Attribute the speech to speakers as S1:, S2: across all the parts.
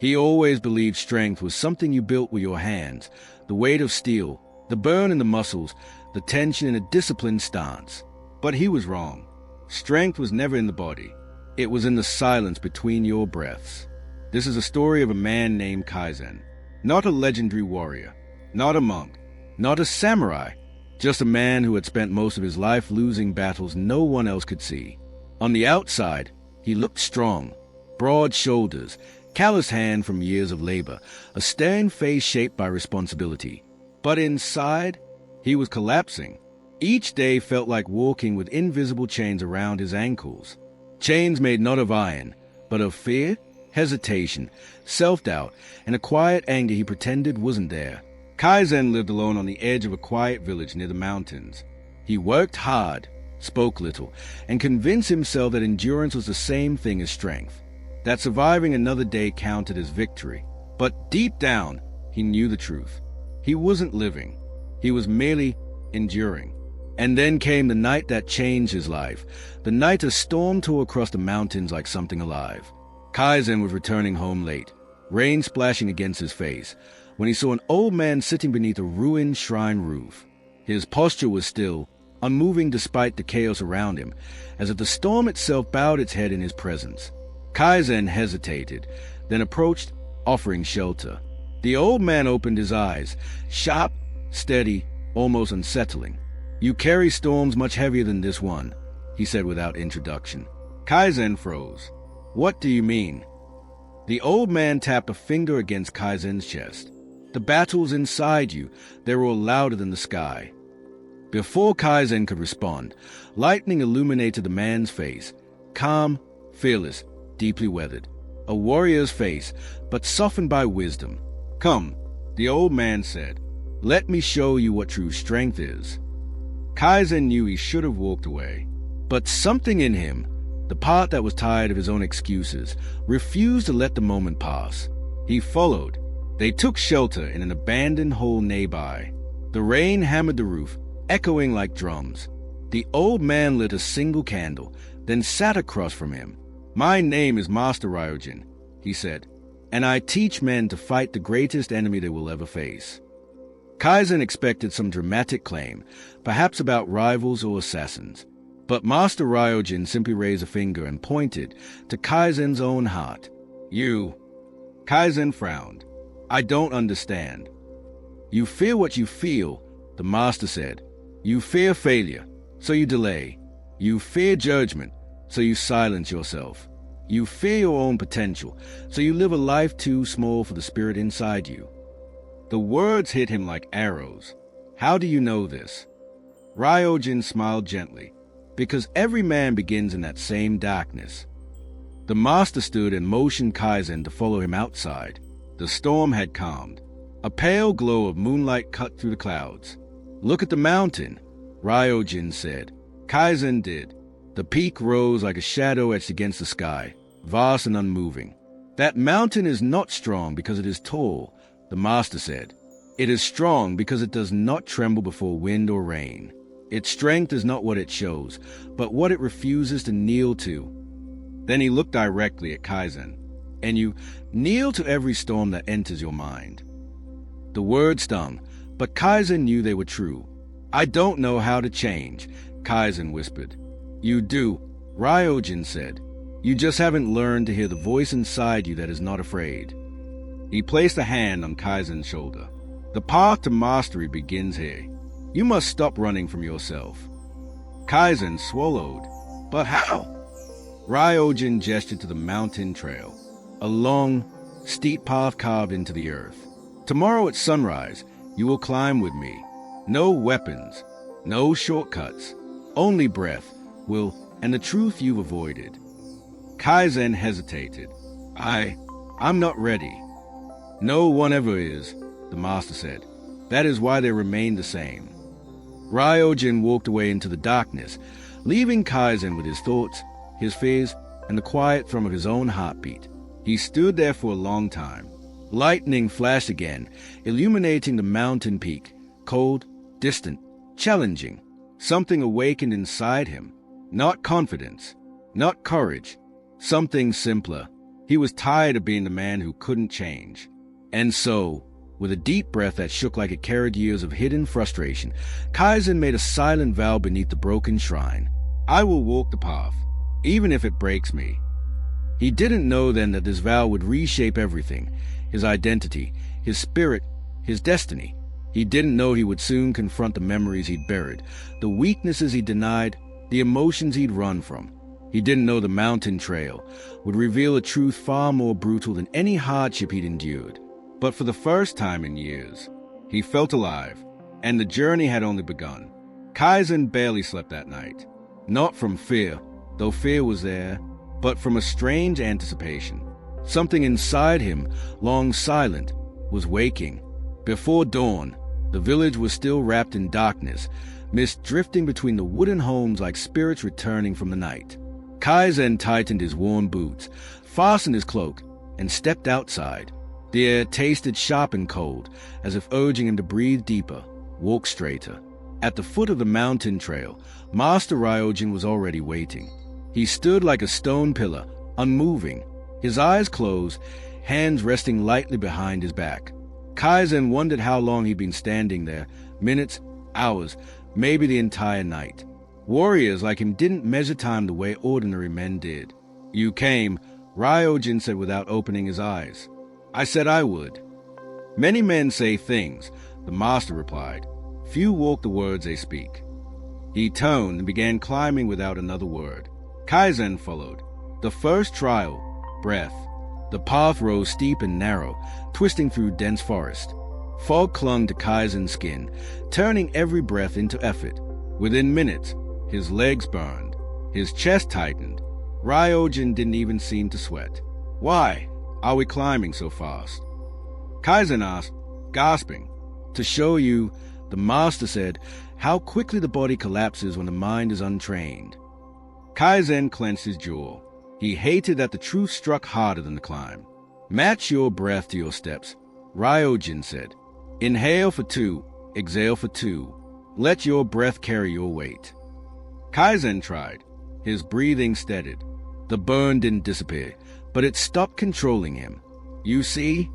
S1: He always believed strength was something you built with your hands, the weight of steel, the burn in the muscles, the tension in a disciplined stance. But he was wrong. Strength was never in the body. It was in the silence between your breaths. This is a story of a man named Kaizen. Not a legendary warrior, not a monk, not a samurai, just a man who had spent most of his life losing battles no one else could see. On the outside, he looked strong, broad shoulders, calloused hand from years of labor, a stern face shaped by responsibility. But inside, he was collapsing. Each day felt like walking with invisible chains around his ankles. Chains made not of iron, but of fear, hesitation, self-doubt, and a quiet anger he pretended wasn't there. Kaizen lived alone on the edge of a quiet village near the mountains. He worked hard, spoke little, and convinced himself that endurance was the same thing as strength, that surviving another day counted as victory. But deep down, he knew the truth. He wasn't living. He was merely enduring. And then came the night that changed his life, the night a storm tore across the mountains like something alive. Kaizen was returning home late, rain splashing against his face, when he saw an old man sitting beneath a ruined shrine roof. His posture was still, unmoving despite the chaos around him, as if the storm itself bowed its head in his presence. Kaizen hesitated, then approached, offering shelter. The old man opened his eyes, sharp, steady, almost unsettling. "You carry storms much heavier than this one," he said without introduction. Kaizen froze. "What do you mean?" The old man tapped a finger against Kaizen's chest. "The battles inside you, they're all louder than the sky." Before Kaizen could respond, lightning illuminated the man's face, calm, fearless, deeply weathered. A warrior's face, but softened by wisdom. "Come," the old man said. "Let me show you what true strength is." Kaizen knew he should have walked away, but something in him, the part that was tired of his own excuses, refused to let the moment pass. He followed. They took shelter in an abandoned hole nearby. The rain hammered the roof, echoing like drums. The old man lit a single candle, then sat across from him. "My name is Master Ryojin," he said, "and I teach men to fight the greatest enemy they will ever face." Kaizen expected some dramatic claim, perhaps about rivals or assassins. But Master Ryojin simply raised a finger and pointed to Kaizen's own heart. "You." Kaizen frowned. "I don't understand." "You fear what you feel," the master said. "You fear failure, so you delay. You fear judgment, so you silence yourself. You fear your own potential, so you live a life too small for the spirit inside you." The words hit him like arrows. "How do you know this?" Ryojin smiled gently. "Because every man begins in that same darkness." The master stood and motioned Kaizen to follow him outside. The storm had calmed. A pale glow of moonlight cut through the clouds. "Look at the mountain," Ryojin said. Kaizen did. The peak rose like a shadow etched against the sky, vast and unmoving. "That mountain is not strong because it is tall," the master said. "It is strong because it does not tremble before wind or rain. Its strength is not what it shows, but what it refuses to kneel to." Then he looked directly at Kaizen. "And you kneel to every storm that enters your mind." The words stung, but Kaizen knew they were true. "I don't know how to change," Kaizen whispered. "You do," Ryojin said. "You just haven't learned to hear the voice inside you that is not afraid." He placed a hand on Kaizen's shoulder. "The path to mastery begins here. You must stop running from yourself." Kaizen swallowed. "But how?" Ryojin gestured to the mountain trail, a long, steep path carved into the earth. "Tomorrow at sunrise, you will climb with me. No weapons, no shortcuts, only breath, will, and the truth you've avoided." Kaizen hesitated. I'm not ready." "No one ever is," the master said. "That is why they remain the same." Ryojin walked away into the darkness, leaving Kaizen with his thoughts, his fears, and the quiet thrum of his own heartbeat. He stood there for a long time. Lightning flashed again, illuminating the mountain peak, cold, distant, challenging. Something awakened inside him. Not confidence, not courage, something simpler. He was tired of being the man who couldn't change. And so, with a deep breath that shook like it carried years of hidden frustration, Kaizen made a silent vow beneath the broken shrine. I will walk the path, even if it breaks me. He didn't know then that this vow would reshape everything, his identity, his spirit, his destiny. He didn't know he would soon confront the memories he'd buried, the weaknesses he denied, the emotions he'd run from. He didn't know the mountain trail would reveal a truth far more brutal than any hardship he'd endured. But for the first time in years, he felt alive, and the journey had only begun. Kaizen barely slept that night. Not from fear, though fear was there, but from a strange anticipation. Something inside him, long silent, was waking. Before dawn, the village was still wrapped in darkness, mist drifting between the wooden homes like spirits returning from the night. Kaizen tightened his worn boots, fastened his cloak, and stepped outside. The air tasted sharp and cold, as if urging him to breathe deeper, walk straighter. At the foot of the mountain trail, Master Ryojin was already waiting. He stood like a stone pillar, unmoving, his eyes closed, hands resting lightly behind his back. Kaizen wondered how long he'd been standing there, minutes, hours, maybe the entire night. Warriors like him didn't measure time the way ordinary men did. You came, Ryojin said without opening his eyes. I said I would. Many men say things, the master replied. Few walk the words they speak. He turned and began climbing without another word. Kaizen followed. The first trial, breath. The path rose steep and narrow, twisting through dense forest. Fog clung to Kaizen's skin, turning every breath into effort. Within minutes, his legs burned. His chest tightened. Ryojin didn't even seem to sweat. Why are we climbing so fast? Kaizen asked, gasping. To show you, the master said, how quickly the body collapses when the mind is untrained. Kaizen clenched his jaw. He hated that the truth struck harder than the climb. Match your breath to your steps, Ryojin said. Inhale for 2, exhale for 2. Let your breath carry your weight. Kaizen tried. His breathing steadied. The burn didn't disappear, but it stopped controlling him. You see?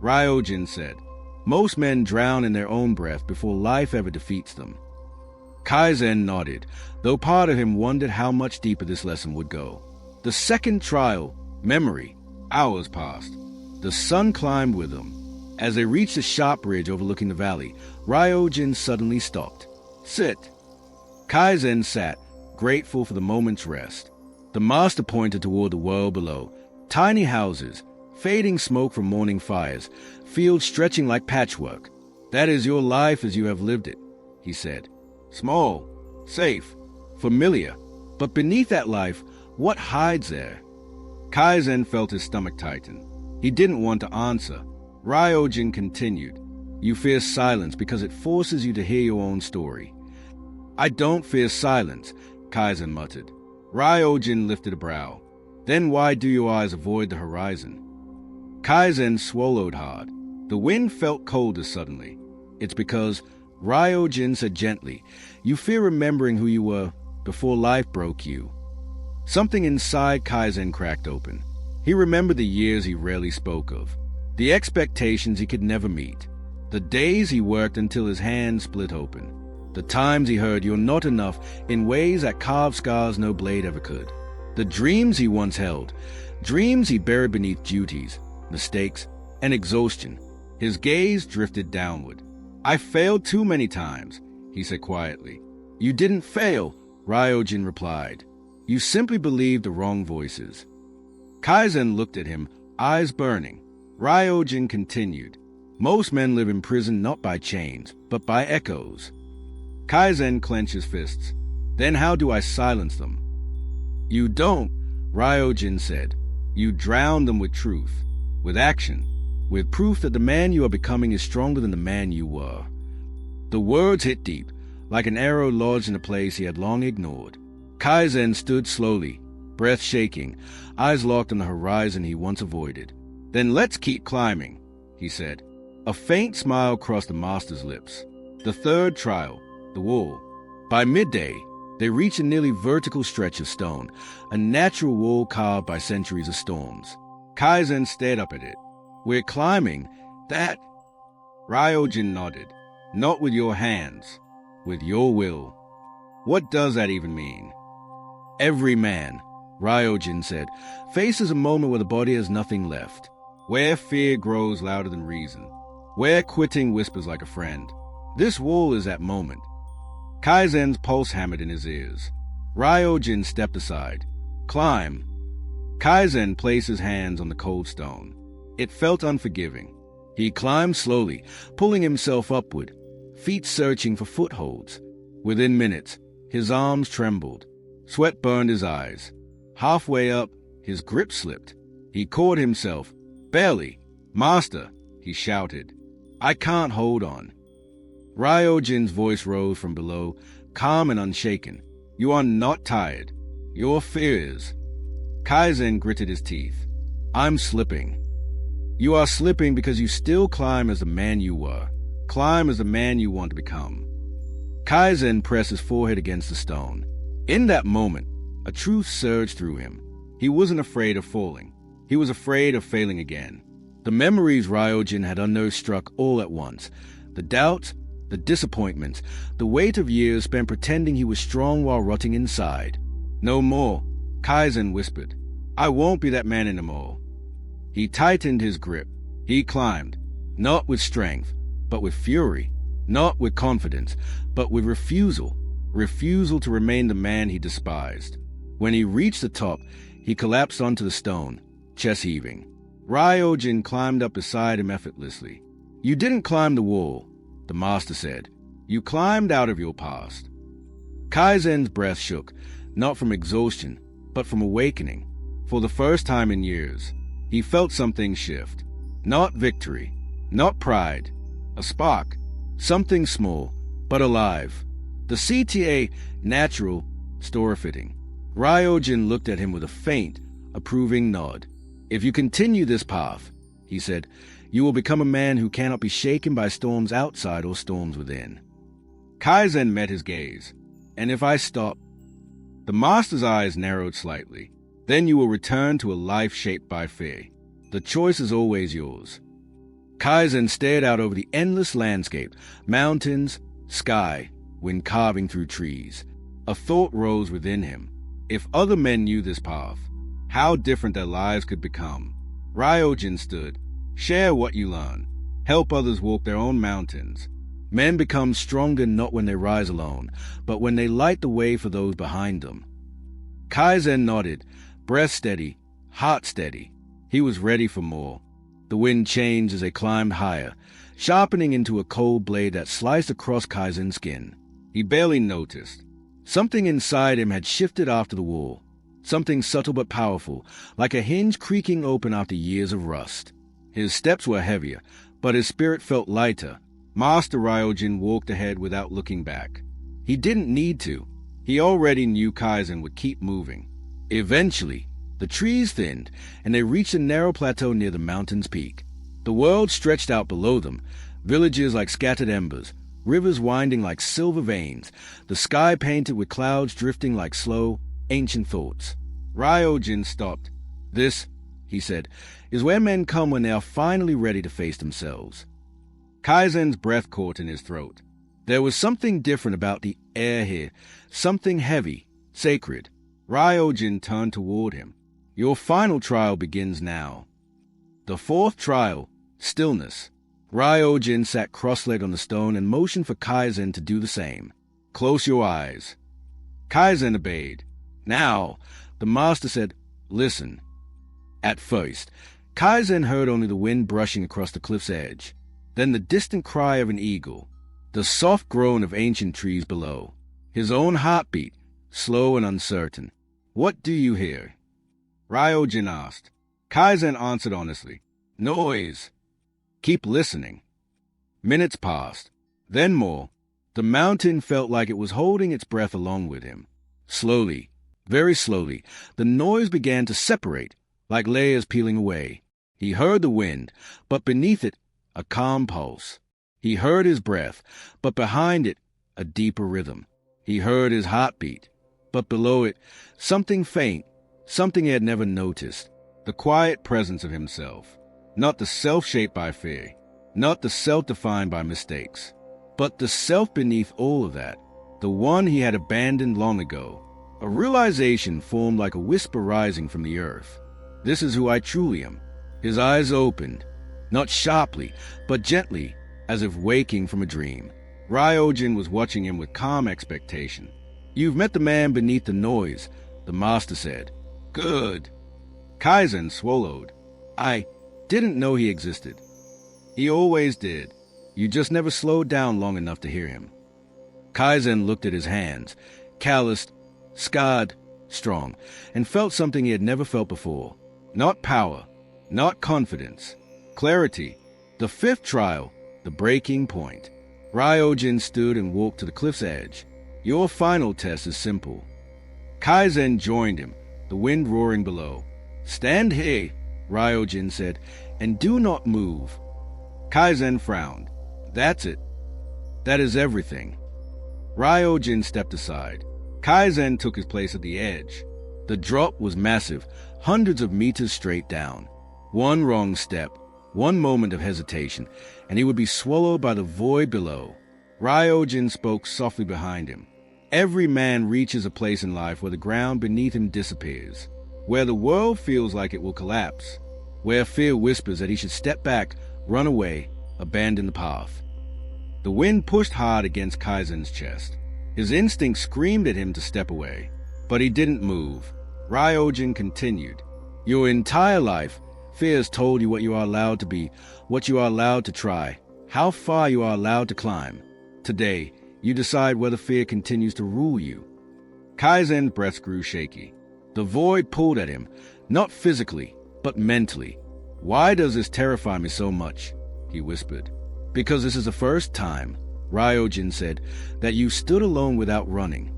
S1: Ryojin said. Most men drown in their own breath before life ever defeats them. Kaizen nodded, though part of him wondered how much deeper this lesson would go. The second trial, memory. Hours passed. The sun climbed with them. As they reached a sharp bridge overlooking the valley, Ryojin suddenly stopped. Sit. Kaizen sat, grateful for the moment's rest. The master pointed toward the world below. Tiny houses, fading smoke from morning fires, fields stretching like patchwork. That is your life as you have lived it, he said. Small, safe, familiar. But beneath that life, what hides there? Kaizen felt his stomach tighten. He didn't want to answer. Ryojin continued. You fear silence because it forces you to hear your own story. I don't fear silence, Kaizen muttered. Ryojin lifted a brow. Then why do your eyes avoid the horizon? Kaizen swallowed hard. The wind felt colder suddenly. It's because, Ryojin said gently, you fear remembering who you were before life broke you. Something inside Kaizen cracked open. He remembered the years he rarely spoke of, the expectations he could never meet, the days he worked until his hands split open, the times he heard you're not enough in ways that carved scars no blade ever could, the dreams he once held, dreams he buried beneath duties, mistakes, and exhaustion. His gaze drifted downward. I failed too many times, he said quietly. You didn't fail, Ryojin replied. You simply believed the wrong voices. Kaizen looked at him, eyes burning. Ryojin continued. Most men live in prison not by chains, but by echoes. Kaizen clenched his fists. Then how do I silence them? You don't, Ryojin said. You drown them with truth, with action, with proof that the man you are becoming is stronger than the man you were. The words hit deep, like an arrow lodged in a place he had long ignored. Kaizen stood slowly, breath shaking, eyes locked on the horizon he once avoided. Then let's keep climbing, he said. A faint smile crossed the master's lips. The third trial, the wall. By midday, they reached a nearly vertical stretch of stone, a natural wall carved by centuries of storms. Kaizen stared up at it. We're climbing. That... Ryojin nodded. Not with your hands. With your will. What does that even mean? Every man, Ryojin said, faces a moment where the body has nothing left. Where fear grows louder than reason. Where quitting whispers like a friend. This wall is that moment. Kaizen's pulse hammered in his ears. Ryojin stepped aside. Climb. Kaizen placed his hands on the cold stone. It felt unforgiving. He climbed slowly, pulling himself upward, feet searching for footholds. Within minutes, his arms trembled. Sweat burned his eyes. Halfway up, his grip slipped. He caught himself. Barely. Master, he shouted. I can't hold on. Ryojin's voice rose from below, calm and unshaken. You are not tired. Your fear is. Kaizen gritted his teeth. I'm slipping. You are slipping because you still climb as the man you were. Climb as the man you want to become. Kaizen pressed his forehead against the stone. In that moment, a truth surged through him. He wasn't afraid of falling. He was afraid of failing again. The memories Ryojin had unearthed struck all at once. The doubts, the disappointments, the weight of years spent pretending he was strong while rotting inside. No more, Kaizen whispered. I won't be that man anymore. He tightened his grip. He climbed, not with strength, but with fury. Not with confidence, but with refusal. Refusal to remain the man he despised. When he reached the top, he collapsed onto the stone, chest heaving. Ryojin climbed up beside him effortlessly. You didn't climb the wall, the master said. You climbed out of your past. Kaizen's breath shook, not from exhaustion, but from awakening. For the first time in years, he felt something shift. Not victory, not pride, a spark, something small, but alive. The CTA, natural, store-fitting. Ryojin looked at him with a faint, approving nod. If you continue this path, he said, you will become a man who cannot be shaken by storms outside or storms within. Kaizen met his gaze. And if I stop? The master's eyes narrowed slightly. Then you will return to a life shaped by fear. The choice is always yours. Kaizen stared out over the endless landscape, mountains, sky, wind carving through trees. A thought rose within him. If other men knew this path, how different their lives could become. Ryojin stood. Share what you learn. Help others walk their own mountains. Men become stronger not when they rise alone, but when they light the way for those behind them. Kaizen nodded, breath steady, heart steady. He was ready for more. The wind changed as they climbed higher, sharpening into a cold blade that sliced across Kaizen's skin. He barely noticed. Something inside him had shifted after the war. Something subtle but powerful, like a hinge creaking open after years of rust. His steps were heavier, but his spirit felt lighter. Master Ryojin walked ahead without looking back. He didn't need to. He already knew Kaizen would keep moving. Eventually, the trees thinned, and they reached a narrow plateau near the mountain's peak. The world stretched out below them, villages like scattered embers, rivers winding like silver veins, the sky painted with clouds drifting like slow, ancient thoughts. Ryojin stopped. This, he said, is where men come when they are finally ready to face themselves. Kaizen's breath caught in his throat. There was something different about the air here, something heavy, sacred. Ryojin turned toward him. Your final trial begins now. The fourth trial, stillness. Ryojin sat cross-legged on the stone and motioned for Kaizen to do the same. Close your eyes. Kaizen obeyed. Now, the master said, listen. At first, Kaizen heard only the wind brushing across the cliff's edge, then the distant cry of an eagle, the soft groan of ancient trees below, his own heartbeat, slow and uncertain. What do you hear? Ryojin asked. Kaizen answered honestly. Noise. Keep listening. Minutes passed, then more. The mountain felt like it was holding its breath along with him. Slowly, very slowly, the noise began to separate, like layers peeling away. He heard the wind, but beneath it, a calm pulse. He heard his breath, but behind it, a deeper rhythm. He heard his heartbeat, but below it, something faint, something he had never noticed. the quiet presence of himself, not the self shaped by fear, not the self defined by mistakes, but the self beneath all of that, the one he had abandoned long ago. A realization formed like a whisper rising from the earth. This is who I truly am. His eyes opened, not sharply, but gently, as if waking from a dream. Ryojin was watching him with calm expectation. You've met the man beneath the noise, the master said. Good. Kaizen swallowed. I didn't know he existed. He always did. You just never slowed down long enough to hear him. Kaizen looked at his hands, calloused, scarred, strong, and felt something he had never felt before. Not power, not confidence, clarity. The fifth trial, the breaking point. Ryojin stood and walked to the cliff's edge. Your final test is simple. Kaizen joined him, the wind roaring below. Stand here, Ryojin said, and do not move. Kaizen frowned. That's it. That is everything. Ryojin stepped aside. Kaizen took his place at the edge. The drop was massive, hundreds of meters straight down. One wrong step, one moment of hesitation, and he would be swallowed by the void below. Ryojin spoke softly behind him. Every man reaches a place in life where the ground beneath him disappears, where the world feels like it will collapse, where fear whispers that he should step back, run away, abandon the path. The wind pushed hard against Kaizen's chest. His instinct screamed at him to step away, but he didn't move. Ryojin continued. Your entire life, fear has told you what you are allowed to be, what you are allowed to try, how far you are allowed to climb. Today, you decide whether fear continues to rule you. Kaizen's breath grew shaky. The void pulled at him, not physically, but mentally. Why does this terrify me so much? He whispered. Because this is the first time, Ryojin said, that you stood alone without running.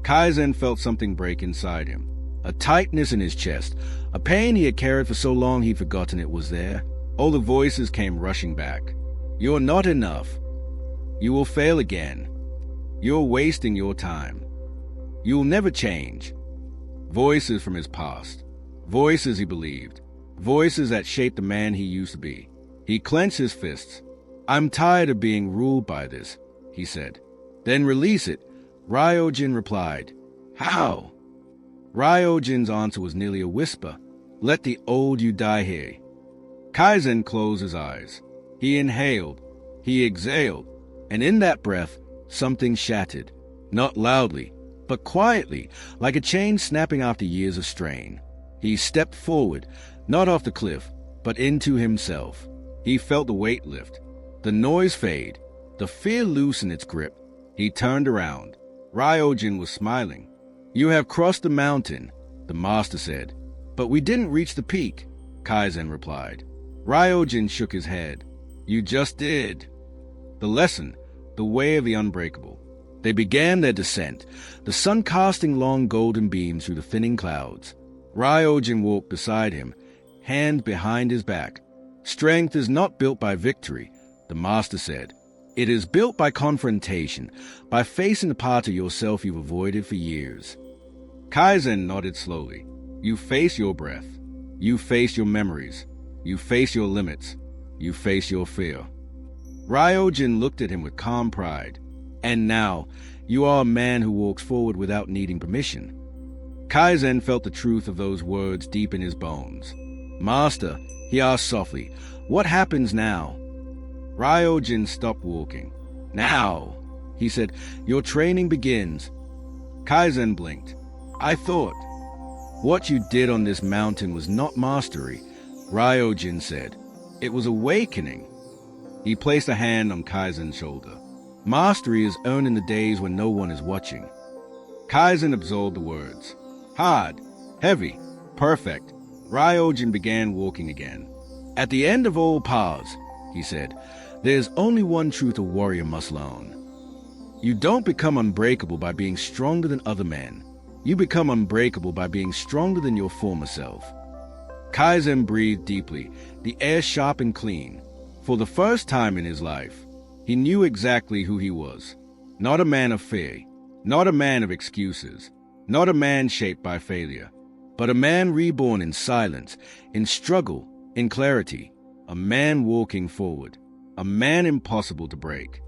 S1: Kaizen felt something break inside him. A tightness in his chest, a pain he had carried for so long he'd forgotten it was there. All the voices came rushing back. You're not enough. You will fail again. You're wasting your time. You'll never change. Voices from his past. Voices he believed. Voices that shaped the man he used to be. He clenched his fists. I'm tired of being ruled by this, he said. Then release it, Ryojin replied. How? Ryojin's answer was nearly a whisper. Let the old you die here. Kaizen closed his eyes. He inhaled. He exhaled. And in that breath, something shattered. Not loudly, but quietly, like a chain snapping after years of strain. He stepped forward, not off the cliff, but into himself. He felt the weight lift, the noise fade, the fear loosen its grip. He turned around. Ryojin was smiling. You have crossed the mountain, the master said. But we didn't reach the peak, Kaizen replied. Ryojin shook his head. You just did. The lesson, the way of the unbreakable. They began their descent, the sun casting long golden beams through the thinning clouds. Ryojin walked beside him, hand behind his back. Strength is not built by victory, the master said. It is built by confrontation, by facing the part of yourself you've avoided for years. Kaizen nodded slowly. You face your breath. You face your memories. You face your limits. You face your fear. Ryojin looked at him with calm pride. And now, you are a man who walks forward without needing permission. Kaizen felt the truth of those words deep in his bones. Master, he asked softly, what happens now? Ryojin stopped walking. Now, he said, your training begins. Kaizen blinked. I thought. What you did on this mountain was not mastery, Ryojin said. It was awakening. He placed a hand on Kaizen's shoulder. Mastery is earned in the days when no one is watching. Kaizen absorbed the words. Hard, heavy, perfect. Ryojin began walking again. At the end of all paths, he said, there's only one truth a warrior must learn. You don't become unbreakable by being stronger than other men. You become unbreakable by being stronger than your former self. Kaizen breathed deeply, the air sharp and clean. For the first time in his life, he knew exactly who he was. Not a man of fear, not a man of excuses, not a man shaped by failure, but a man reborn in silence, in struggle, in clarity, a man walking forward, a man impossible to break.